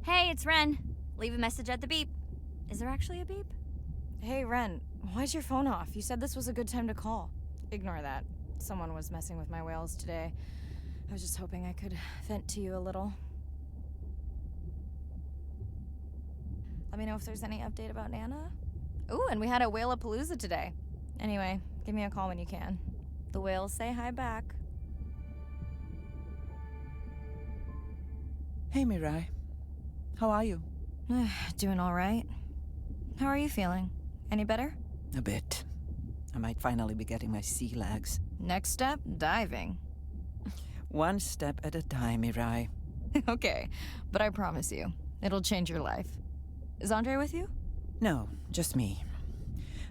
Hey, it's Ren. Leave a message at the beep. Is there actually a beep? Hey, Ren, why's your phone off? You said this was a good time to call. Ignore that. Someone was messing with my whales today. I was just hoping I could vent to you a little. Let me know if there's any update about Nana. Ooh, and we had a whale-a-palooza today. Anyway, give me a call when you can. The whales say hi back. Hey, Mirai. How are you? Doing all right. How are you feeling? Any better? A bit. I might finally be getting my sea legs. Next step, diving. One step at a time, Mirai. Okay, but I promise you, it'll change your life. Is Andre with you? No, just me.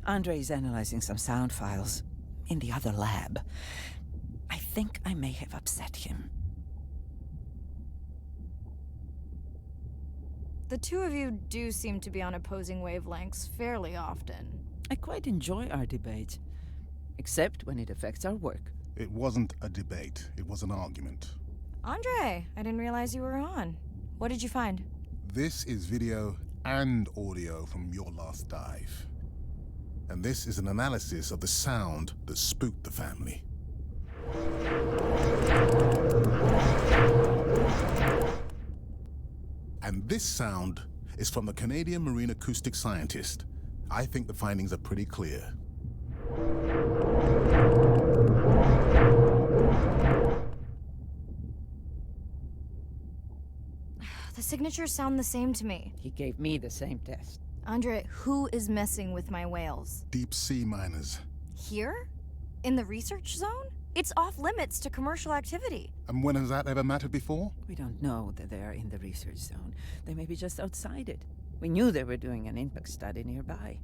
Andre is analyzing some sound files in the other lab. I think I may have upset him. The two of you do seem to be on opposing wavelengths fairly often. I quite enjoy our debate, except when it affects our work. It wasn't a debate, it was an argument. Andre, I didn't realize you were on. What did you find? This is video and audio from your last dive. And this is an analysis of the sound that spooked the family. And this sound is from the Canadian marine acoustic scientist. I think the findings are pretty clear. The signatures sound the same to me. He gave me the same test. Andre, who is messing with my whales? Deep sea miners. Here? In the research zone? It's off limits to commercial activity. And when has that ever mattered before? We don't know that they are in the research zone. They may be just outside it. We knew they were doing an impact study nearby.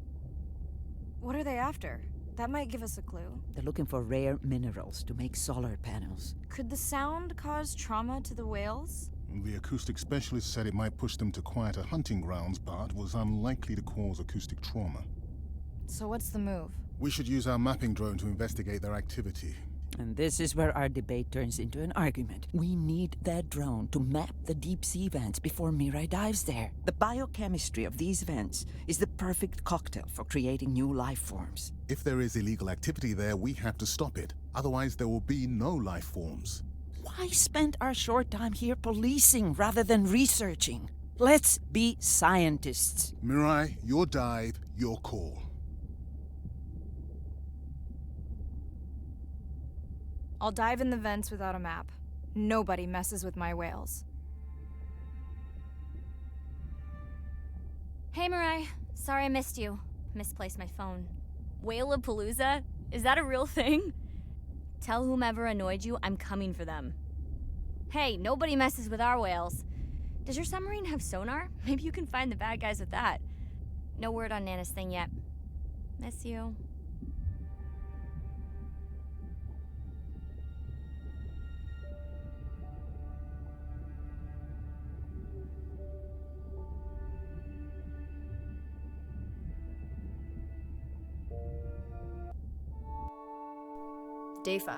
What are they after? That might give us a clue. They're looking for rare minerals to make solar panels. Could the sound cause trauma to the whales? The acoustic specialist said it might push them to quieter hunting grounds, but was unlikely to cause acoustic trauma. So what's the move? We should use our mapping drone to investigate their activity. And this is where our debate turns into an argument. We need that drone to map the deep sea vents before Mirai dives there. The biochemistry of these vents is the perfect cocktail for creating new life forms. If there is illegal activity there, we have to stop it. Otherwise, there will be no life forms. Why spend our short time here policing rather than researching? Let's be scientists. Mirai, your dive, your call. I'll dive in the vents without a map. Nobody messes with my whales. Hey, Mirai. Sorry I missed you. Misplaced my phone. Whale-a-palooza? Is that a real thing? Tell whomever annoyed you I'm coming for them. Hey, nobody messes with our whales. Does your submarine have sonar? Maybe you can find the bad guys with that. No word on Nana's thing yet. Miss you. Day 5.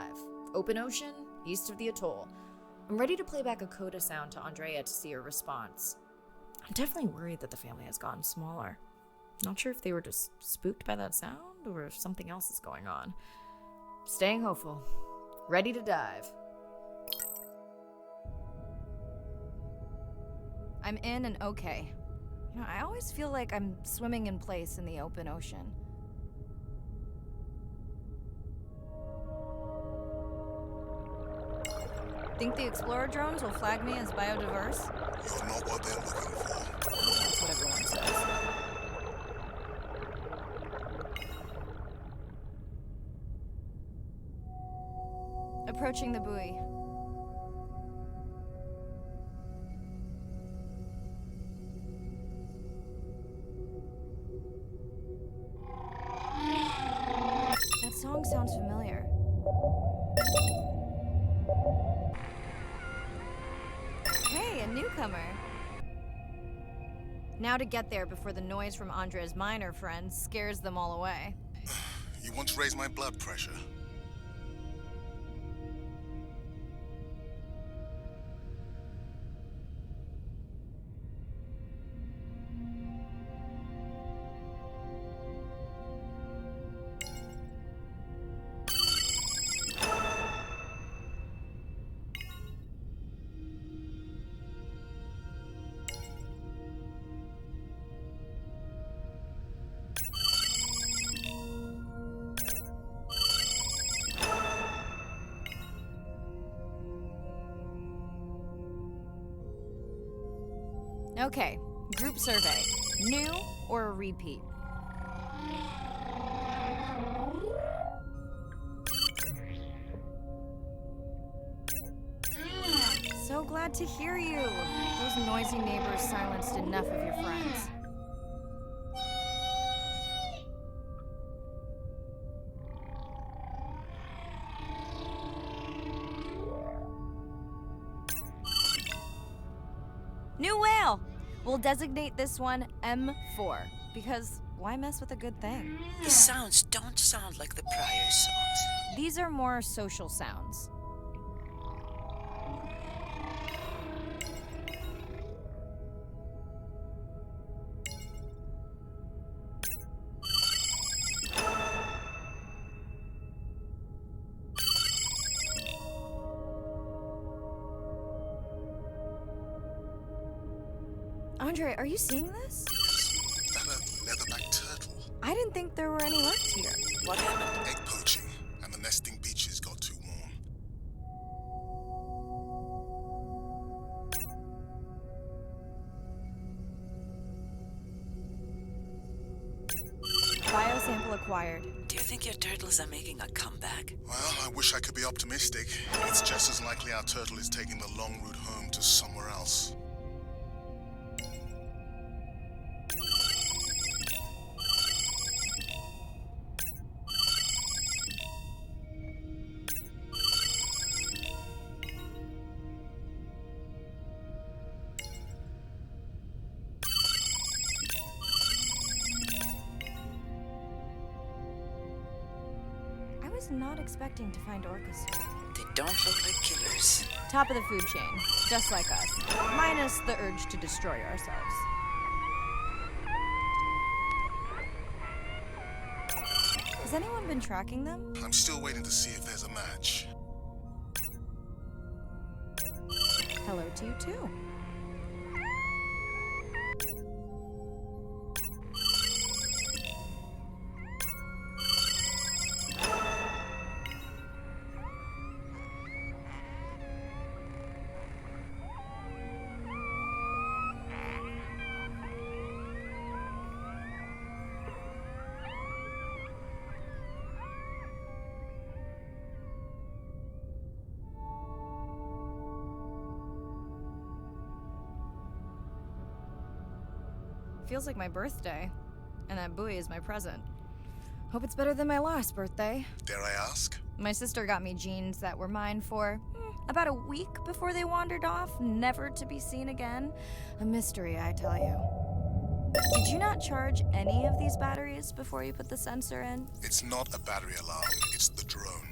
Open ocean, east of the atoll. I'm ready to play back a coda sound to Andrea to see her response. I'm definitely worried that the family has gotten smaller. Not sure if they were just spooked by that sound or if something else is going on. Staying hopeful. Ready to dive. I'm in and okay. You know, I always feel like I'm swimming in place in the open ocean. Think the Explorer drones will flag me as biodiverse? You're not what they're looking for. That's what everyone says. Approaching the buoy. That song sounds familiar. Hey, a newcomer. Now to get there before the noise from Andre's miner friends scares them all away. You want to raise my blood pressure? Okay, group survey. New or a repeat? So glad to hear you. Those noisy neighbors silenced enough of your friends. New whale! We'll designate this one M4, because why mess with a good thing? The sounds don't sound like the prior songs. These are more social sounds. Andre, are you seeing this? Is that a leatherback turtle? I didn't think there were any left here. What happened? Egg poaching, and the nesting beaches got too warm. Biosample acquired. Do you think your turtles are making a comeback? Well, I wish I could be optimistic. It's just as likely our turtle is taking the long route home to somewhere else. I was not expecting to find orcas here. They don't look like killers. Top of the food chain, just like us. Minus the urge to destroy ourselves. Has anyone been tracking them? I'm still waiting to see if there's a match. Hello to you too. Feels like my birthday, and that buoy is my present. Hope it's better than my last birthday. Dare I ask? My sister got me jeans that were mine for about a week before they wandered off, never to be seen again. A mystery, I tell you. Did you not charge any of these batteries before you put the sensor in? It's not a battery alarm, it's the drone.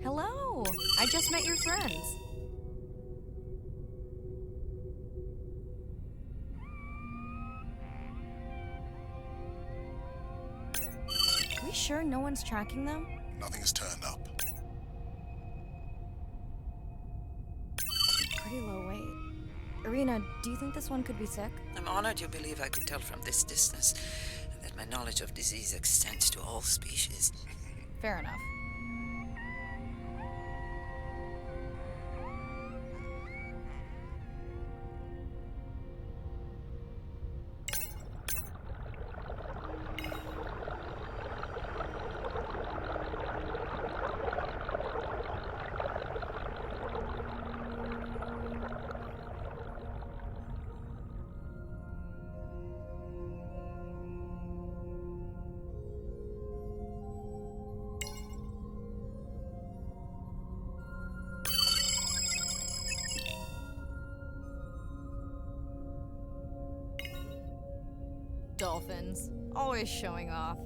Hello! I just met your friends. Are we sure no one's tracking them? Nothing has turned up. Pretty low weight. Irina, do you think this one could be sick? I'm honored you believe I could tell from this distance that my knowledge of disease extends to all species. Fair enough. Dolphins. Always showing off.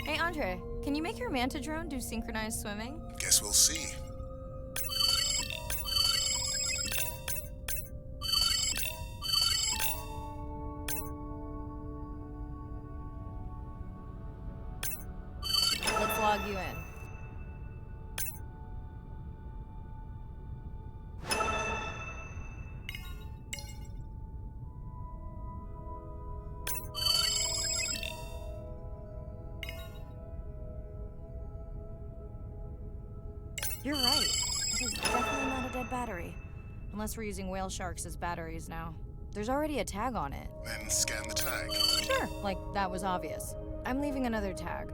Hey, Andre, can you make your manta drone do synchronized swimming? Guess we'll see. you in. You're right. It is definitely not a dead battery. Unless we're using whale sharks as batteries now. There's already a tag on it. Then scan the tag. Sure, like that was obvious. I'm leaving another tag.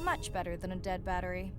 Much better than a dead battery.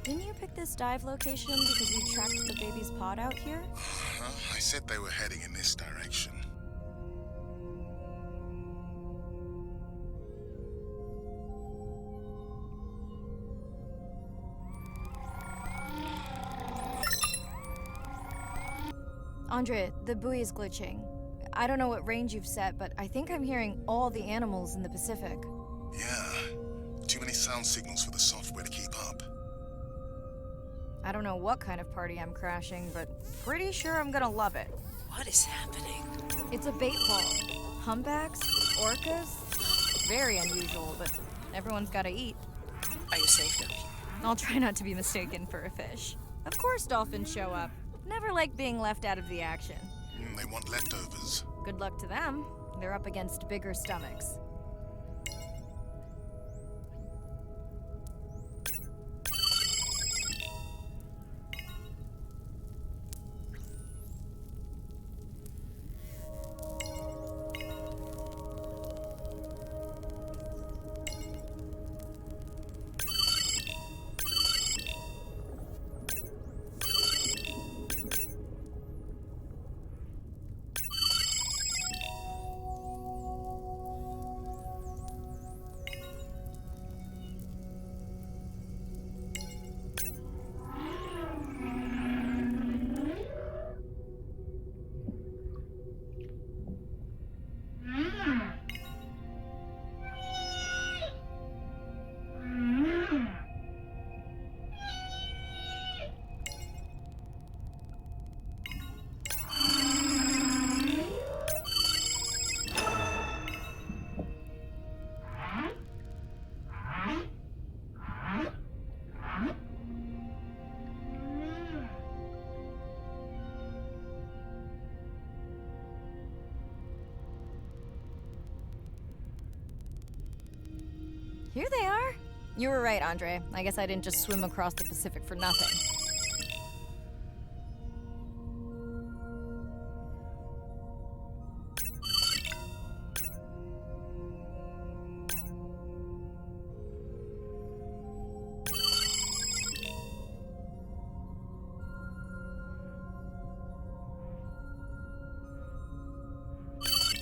Didn't you pick this dive location because you tracked the baby's pod out here? I said they were heading in this direction. Andre, the buoy is glitching. I don't know what range you've set, but I think I'm hearing all the animals in the Pacific. Yeah, too many sound signals for the software to keep up. I don't know what kind of party I'm crashing, but pretty sure I'm gonna love it. What is happening? It's a bait ball. Humpbacks, orcas. Very unusual, but everyone's gotta eat. Are you safe, Ducky? I'll try not to be mistaken for a fish. Of course dolphins show up. Never like being left out of the action. They want leftovers. Good luck to them. They're up against bigger stomachs. Here they are. You were right, Andre. I guess I didn't just swim across the Pacific for nothing.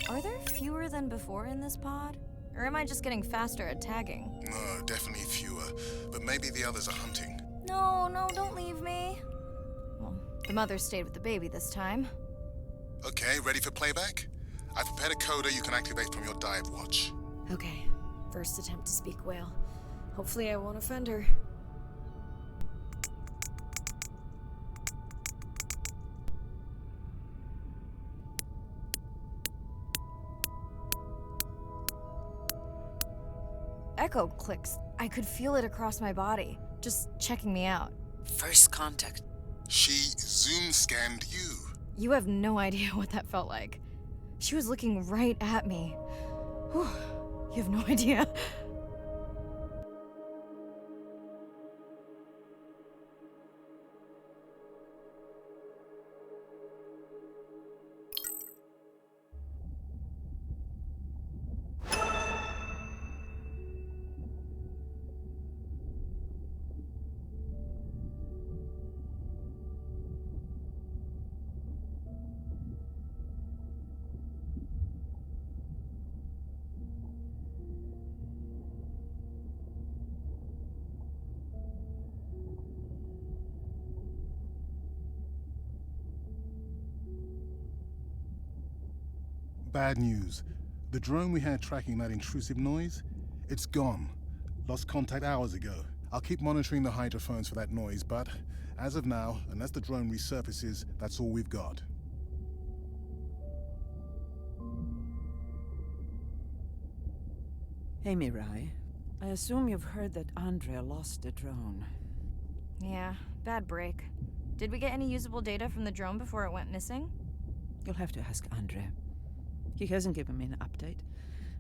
Are there fewer than before in this pod? Or am I just getting faster at tagging? No, definitely fewer. But maybe the others are hunting. No, don't leave me. Well, the mother stayed with the baby this time. Okay, ready for playback? I've prepared a coder you can activate from your dive watch. Okay, first attempt to speak whale. Hopefully I won't offend her. Echo clicks. I could feel it across my body, just checking me out. First contact. She zoom scanned you. You have no idea what that felt like. She was looking right at me. Whew. You have no idea. Bad news. The drone we had tracking that intrusive noise, it's gone. Lost contact hours ago. I'll keep monitoring the hydrophones for that noise, but as of now, unless the drone resurfaces, that's all we've got. Hey, Mirai. I assume you've heard that Andrea lost the drone. Yeah, bad break. Did we get any usable data from the drone before it went missing? You'll have to ask Andrea. He hasn't given me an update.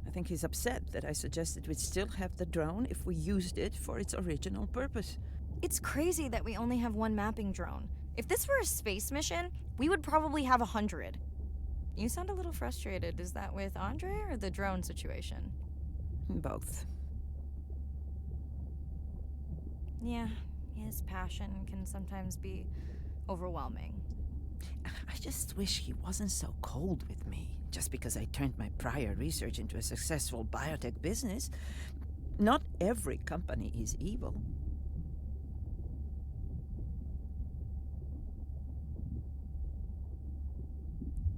I think he's upset that I suggested we'd still have the drone if we used it for its original purpose. It's crazy that we only have one mapping drone. If this were a space mission, we would probably have 100. You sound a little frustrated. Is that with Andre or the drone situation? Both. Yeah, his passion can sometimes be overwhelming. I just wish he wasn't so cold with me, just because I turned my prior research into a successful biotech business. Not every company is evil.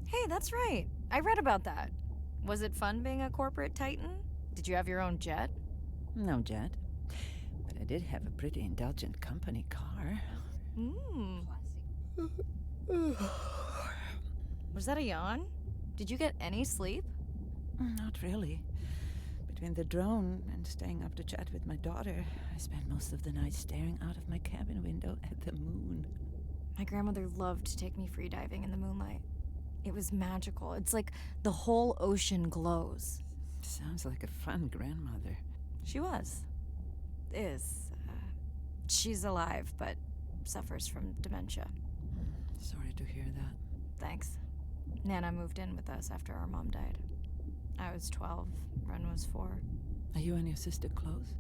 Hey, that's right. I read about that. Was it fun being a corporate titan? Did you have your own jet? No jet. But I did have a pretty indulgent company car. Was that a yawn? Did you get any sleep? Not really. Between the drone and staying up to chat with my daughter, I spent most of the night staring out of my cabin window at the moon. My grandmother loved to take me free diving in the moonlight. It was magical. It's like the whole ocean glows. Sounds like a fun grandmother. She was. Is. She's alive, but suffers from dementia. Sorry to hear that. Thanks. Nana moved in with us after our mom died. I was 12, Ren was 4. Are you and your sister close?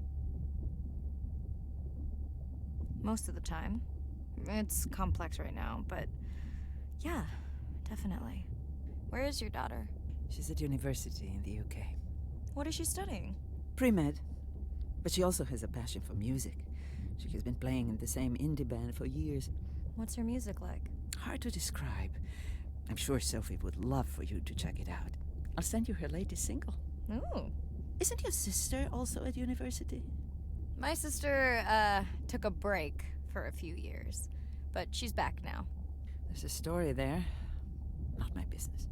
Most of the time. It's complex right now, but yeah, definitely. Where is your daughter? She's at university in the UK. What is she studying? Pre-med. But she also has a passion for music. She has been playing in the same indie band for years. What's her music like? Hard to describe. I'm sure Sophie would love for you to check it out. I'll send you her latest single. Ooh. Isn't your sister also at university? My sister, took a break for a few years, but she's back now. There's a story there. Not my business.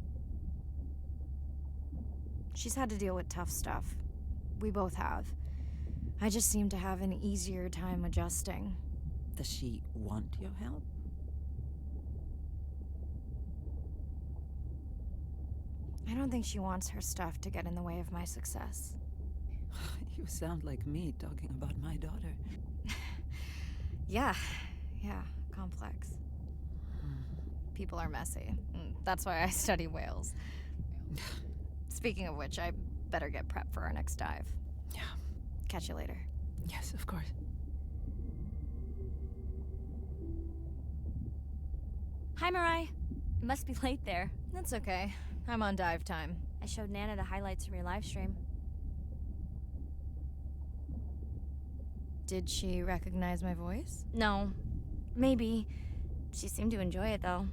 She's had to deal with tough stuff. We both have. I just seem to have an easier time adjusting. Does she want your help? I don't think she wants her stuff to get in the way of my success. You sound like me talking about my daughter. Yeah, complex. People are messy. That's why I study whales. Speaking of which, I better get prepped for our next dive. Yeah. Catch you later. Yes, of course. Hi, Mirai. It must be late there. That's okay. I'm on dive time. I showed Nana the highlights from your live stream. Did she recognize my voice? No. Maybe. She seemed to enjoy it, though.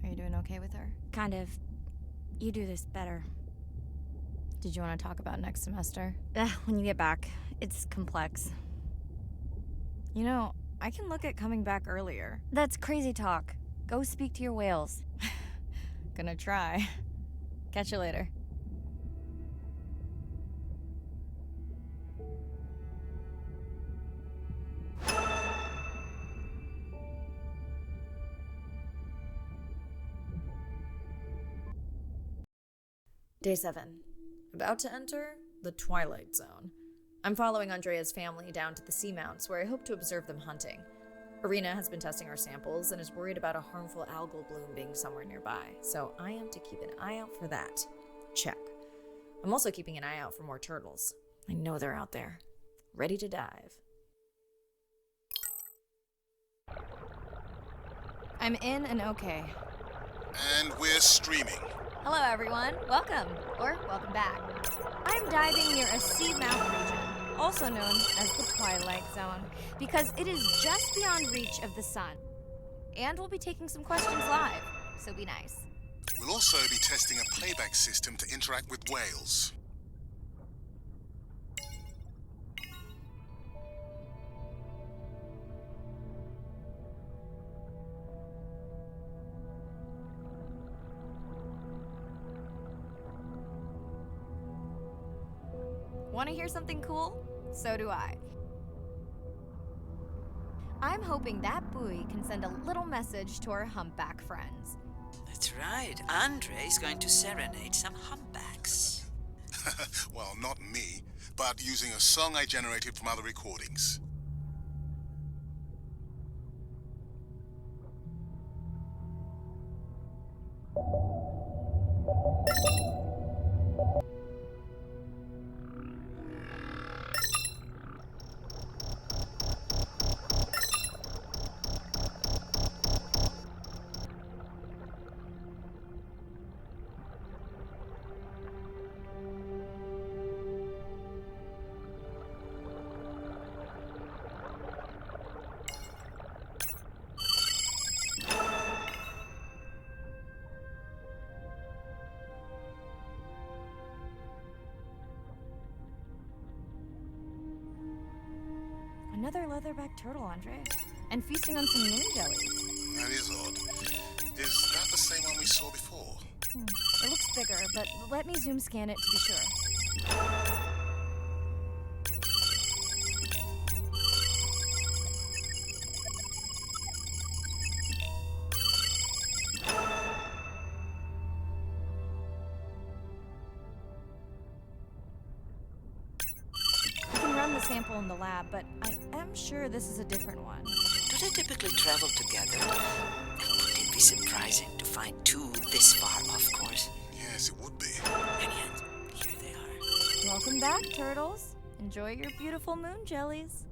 Are you doing okay with her? Kind of. You do this better. Did you want to talk about next semester? When you get back. It's complex. You know, I can look at coming back earlier. That's crazy talk. Go speak to your whales. Gonna try. Catch you later. Day 7. About to enter the Twilight Zone. I'm following Andrea's family down to the seamounts where I hope to observe them hunting. Irina has been testing our samples and is worried about a harmful algal bloom being somewhere nearby, so I am to keep an eye out for that. Check. I'm also keeping an eye out for more turtles. I know they're out there, ready to dive. I'm in and okay. And we're streaming. Hello, everyone. Welcome, or welcome back. I'm diving near a seamount region, also known as the Twilight Zone, because it is just beyond reach of the sun. And we'll be taking some questions live, so be nice. We'll also be testing a playback system to interact with whales. Want to hear something cool? So do I. I'm hoping that buoy can send a little message to our humpback friends. That's right. Andre is going to serenade some humpbacks. Well, not me, but using a song I generated from other recordings. Another leatherback turtle, Andre. And feasting on some moon jellies. That is odd. Is that the same one we saw before? It looks bigger, but let me zoom scan it to be sure. We can run the sample in the lab, but I am sure this is a different one. Do they typically travel together? Would it be surprising to find two this far off course? Yes, it would be. And yet, here they are. Welcome back, turtles. Enjoy your beautiful moon jellies.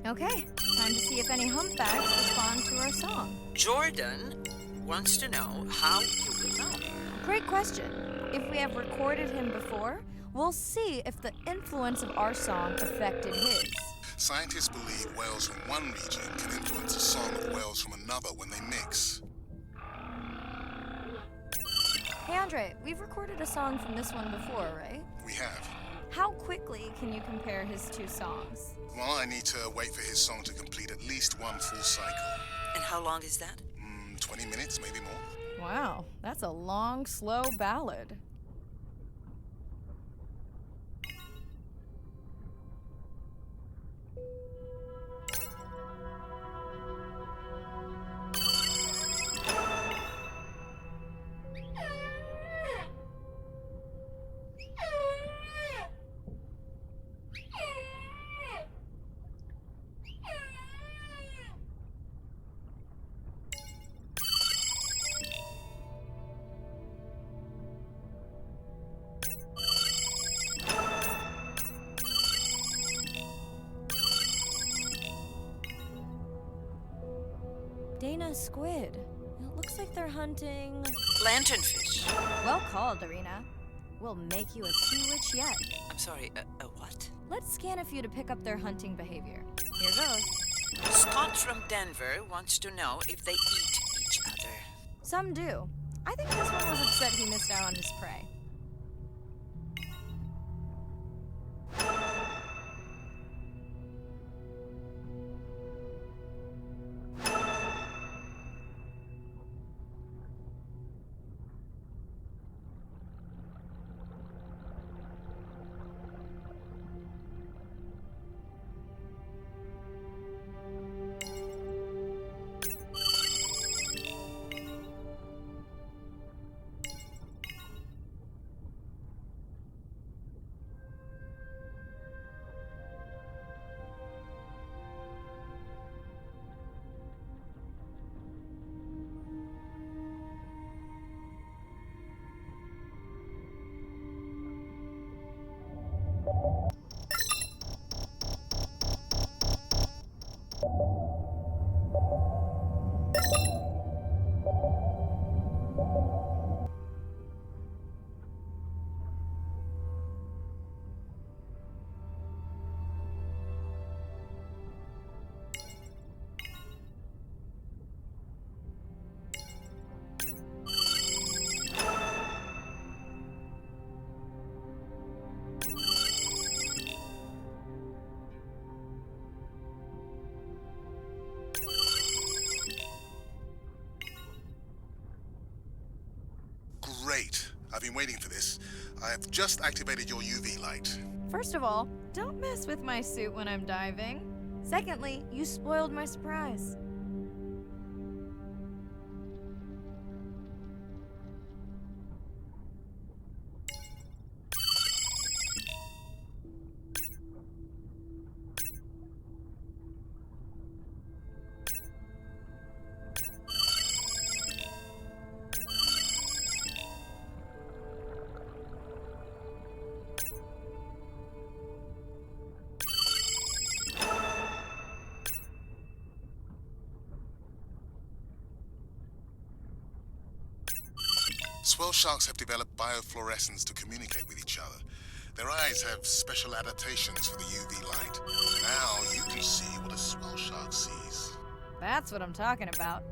Okay, time to see if any humpbacks respond to our song. Jordan wants to know how you will know. Great question. If we have recorded him before, we'll see if the influence of our song affected his. Scientists believe whales from one region can influence the song of whales from another when they mix. Hey Andre, we've recorded a song from this one before, right? We have. How quickly can you compare his two songs? Well, I need to wait for his song to complete at least one full cycle. And how long is that? 20 minutes, maybe more. Wow, that's a long, slow ballad. Dana squid. It looks like they're hunting... Lanternfish. Well called, Irina. We'll make you a sea witch yet. I'm sorry, a what? Let's scan a few to pick up their hunting behavior. Here goes. Scott from Denver wants to know if they eat each other. Some do. I think this one was upset he missed out on his prey. Great. I've been waiting for this. I have just activated your UV light. First of all, don't mess with my suit when I'm diving. Secondly, you spoiled my surprise. Swell sharks have developed biofluorescence to communicate with each other. Their eyes have special adaptations for the UV light. Now you can see what a swell shark sees. That's what I'm talking about.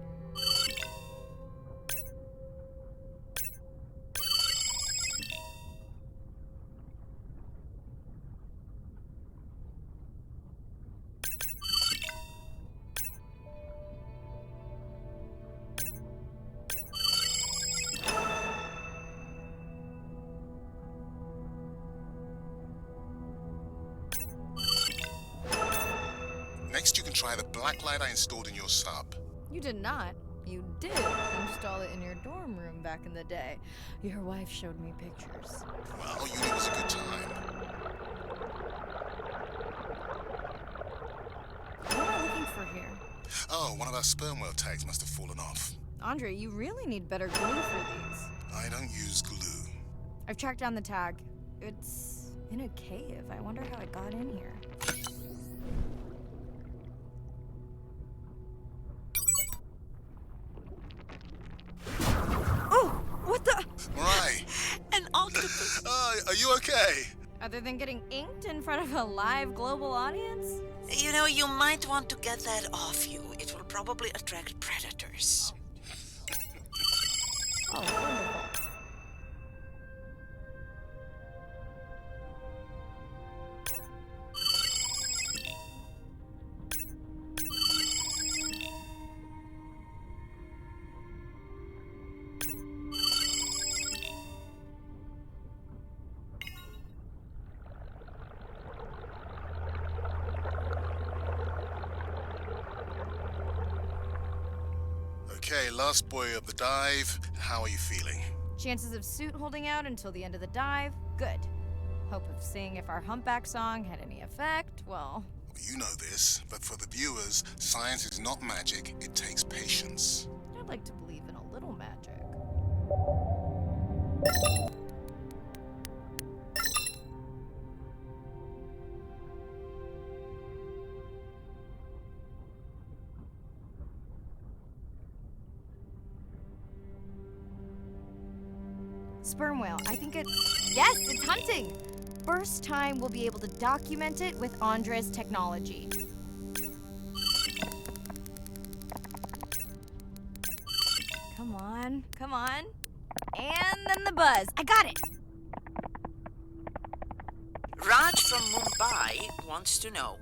Next, you can try the black light I installed in your sub. You did not. You did install it in your dorm room back in the day. Your wife showed me pictures. Well, uni was a good time. What am I looking for here? Oh, one of our sperm whale tags must have fallen off. Andre, you really need better glue for these. I don't use glue. I've tracked down the tag. It's in a cave. I wonder how it got in here. Oh, what the? Mirai, An octopus! are you okay? Other than getting inked in front of a live global audience? You know, you might want to get that off you. It will probably attract predators. Oh, wonderful. Okay, last boy of the dive. How are you feeling? Chances of suit holding out until the end of the dive? Good. Hope of seeing if our humpback song had any effect? Well, You know this, but for the viewers, science is not magic. It takes patience. I'd like to believe in a little magic. Sperm whale, I think it's... Yes, it's hunting! First time we'll be able to document it with Andre's technology. Come on, come on. And then the buzz. I got it! Raj from Mumbai wants to know,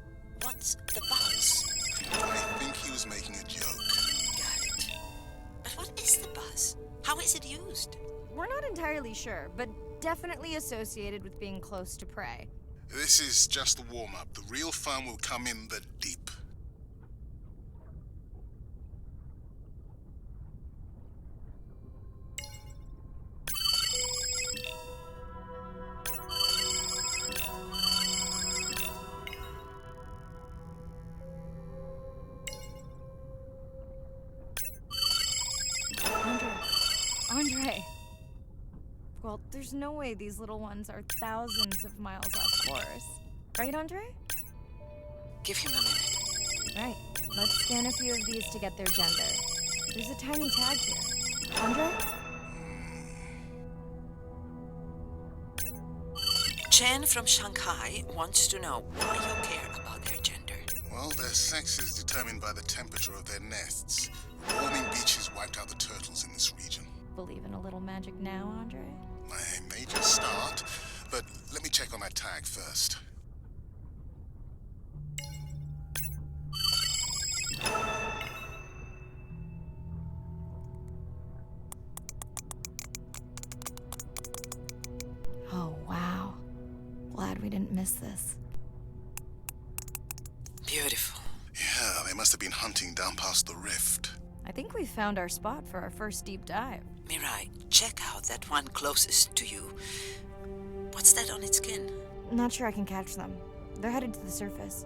what's the buzz? I think he was making a joke. Got it. But what is the buzz? How is it used? We're not entirely sure, but definitely associated with being close to prey. This is just the warm-up. The real fun will come in the deep. Andre. Well, there's There's no way these little ones are thousands of miles off course. Right, Andre? Give him a minute. Right. Let's scan a few of these to get their gender. There's a tiny tag here. Andre? Chen from Shanghai wants to know why you care about their gender. Well, their sex is determined by the temperature of their nests. Warming beaches wiped out the turtles in this region. Believe in a little magic now, Andre? I may just start, but let me check on that tag first. Oh, wow. Glad we didn't miss this. Beautiful. Yeah, they must have been hunting down past the rift. I think we found our spot for our first deep dive. Mirai, check out that one closest to you. What's that on its skin? Not sure I can catch them. They're headed to the surface.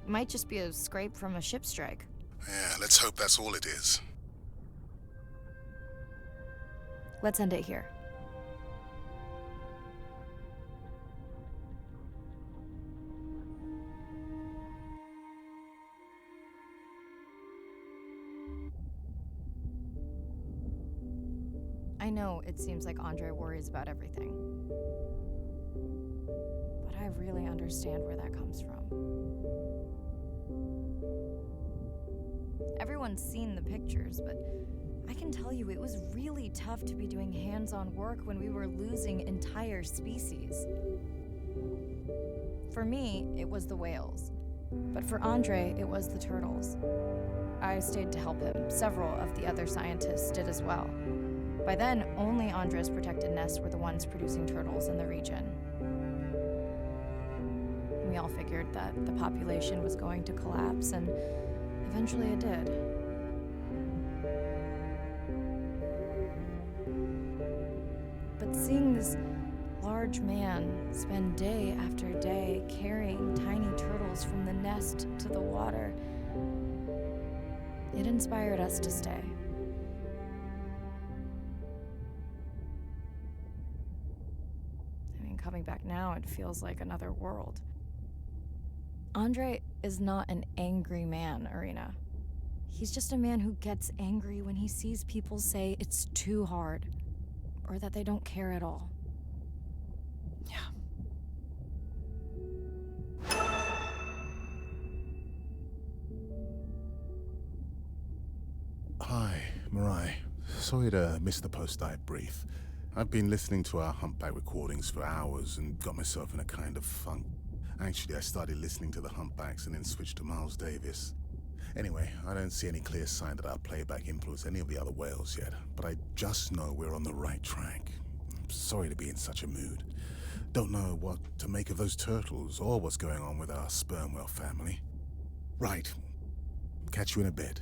Might just be a scrape from a ship strike. Yeah, let's hope that's all it is. Let's end it here. I know it seems like Andre worries about everything. But I really understand where that comes from. Everyone's seen the pictures, but I can tell you it was really tough to be doing hands-on work when we were losing entire species. For me, it was the whales. But for Andre, it was the turtles. I stayed to help him. Several of the other scientists did as well. By then, only Andre's protected nests were the ones producing turtles in the region. We all figured that the population was going to collapse, and eventually it did. But seeing this large man spend day after day carrying tiny turtles from the nest to the water, it inspired us to stay. Coming back now, it feels like another world. Andre is not an angry man, Irina. He's just a man who gets angry when he sees people say it's too hard, or that they don't care at all. Yeah. Hi, Mirai. Sorry to miss the post-dive brief. I've been listening to our humpback recordings for hours and got myself in a kind of funk. Actually, I started listening to the humpbacks and then switched to Miles Davis. Anyway, I don't see any clear sign that our playback influenced any of the other whales yet, but I just know we're on the right track. I'm sorry to be in such a mood. Don't know what to make of those turtles or what's going on with our sperm whale family. Right. Catch you in a bit.